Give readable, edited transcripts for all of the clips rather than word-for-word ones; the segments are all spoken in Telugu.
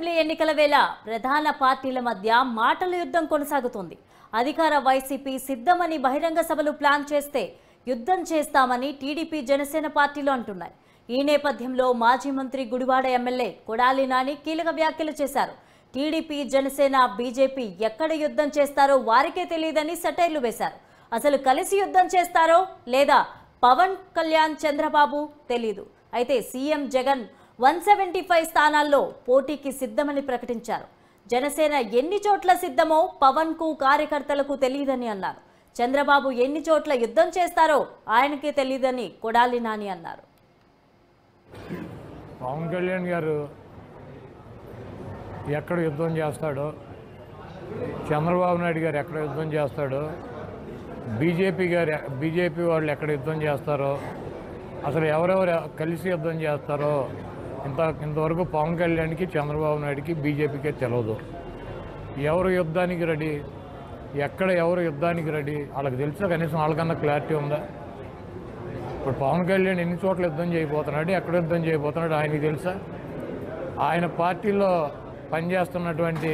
అసెంబ్లీ ఎన్నికల వేళ ప్రధాన పార్టీల మధ్య మాటల యుద్ధం కొనసాగుతోంది. అధికార వైసీపీ సిద్ధమని బహిరంగ సభలు ప్లాన్ చేస్తే యుద్ధం చేస్తామని టీడీపీ జనసేన పార్టీలు అంటున్నాయి. ఈ నేపథ్యంలో మాజీ మంత్రి గుడివాడ ఎమ్మెల్యే కొడాలి నాని కీలక వ్యాఖ్యలు చేశారు. టీడీపీ జనసేన బీజేపీ ఎక్కడ యుద్ధం చేస్తారో వారికే తెలియదని సెటైర్లు వేశారు. అసలు కలిసి యుద్ధం చేస్తారో లేదా పవన్ కళ్యాణ్ చంద్రబాబు తెలీదు. అయితే సీఎం జగన్ 175 స్థానాల్లో పోటీకి సిద్ధమని ప్రకటించారు. జనసేన ఎన్ని చోట్ల సిద్ధమో పవన్ కు కార్యకర్తలకు తెలియదని అన్నారు. చంద్రబాబు ఎన్ని చోట్ల యుద్ధం చేస్తారో ఆయనకే తెలియదని కొడాలి నాని అన్నారు. పవన్ కళ్యాణ్ గారు ఎక్కడ యుద్ధం చేస్తాడో, చంద్రబాబు నాయుడు గారు ఎక్కడ యుద్ధం చేస్తాడో, బీజేపీ వాళ్ళు ఎక్కడ యుద్ధం చేస్తారో, అసలు ఎవరెవరు కలిసి యుద్ధం చేస్తారో ఇంతవరకు పవన్ కళ్యాణ్కి, చంద్రబాబు నాయుడికి, బీజేపీకే తెలియదు. ఎవరు యుద్ధానికి రెడీ, ఎక్కడ ఎవరు యుద్ధానికి రెడీ వాళ్ళకి తెలుసా? కనీసం వాళ్ళకన్నా క్లారిటీ ఉందా? ఇప్పుడు పవన్ కళ్యాణ్ ఎన్ని చోట్ల యుద్ధం చేయబోతున్నాడు, ఎక్కడ యుద్ధం చేయబోతున్నాడు ఆయనకి తెలుసా? ఆయన పార్టీలో పనిచేస్తున్నటువంటి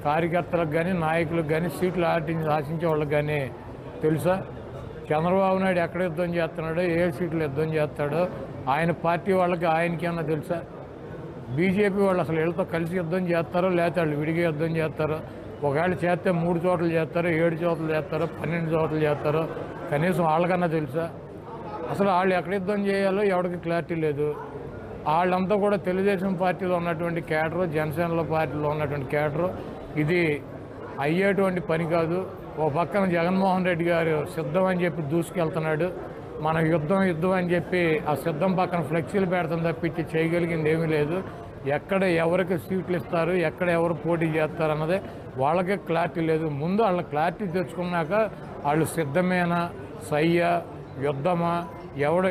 కార్యకర్తలకు కానీ, నాయకులకు కానీ, సీట్లు ఆశించే వాళ్ళకి కానీ తెలుసా? చంద్రబాబు నాయుడు ఎక్కడ యుద్ధం చేస్తున్నాడో, ఏ సీట్లు యుద్ధం చేస్తాడో ఆయన పార్టీ వాళ్ళకి ఆయనకి అన్నా తెలుసా? బీజేపీ వాళ్ళు అసలు వీళ్ళతో కలిసి యుద్ధం చేస్తారో లేకపోతే వాళ్ళు విడిగా యుద్ధం చేస్తారో? ఒకవేళ చేస్తే 3 చోట్ల చేస్తారో, 7 చోట్ల చేస్తారో, 12 చోట్ల చేస్తారో కనీసం వాళ్ళకన్నా తెలుసా? అసలు వాళ్ళు ఎక్కడ యుద్ధం చేయాలో ఎవరికి క్లారిటీ లేదు. వాళ్ళంతా కూడా తెలుగుదేశం పార్టీలో ఉన్నటువంటి కేడరు, జనసేనలో పార్టీలో ఉన్నటువంటి కేడరు. ఇది అయ్యేటువంటి పని కాదు. ఓ పక్కన జగన్మోహన్ రెడ్డి గారు సిద్ధం అని చెప్పి దూసుకెళ్తున్నాడు. మన యుద్ధం అని చెప్పి ఆ సిద్ధం పక్కన ఫ్లెక్సీలు పెడతాం తప్పించి చేయగలిగింది ఏమీ లేదు. ఎక్కడ ఎవరికి సీట్లు ఇస్తారు, ఎక్కడ ఎవరు పోటీ చేస్తారు అన్నదే వాళ్ళకే క్లారిటీ లేదు. ముందు వాళ్ళ క్లారిటీ తెచ్చుకున్నాక వాళ్ళు సిద్ధమేనా, సయ్యా, యుద్ధమా, ఎవడు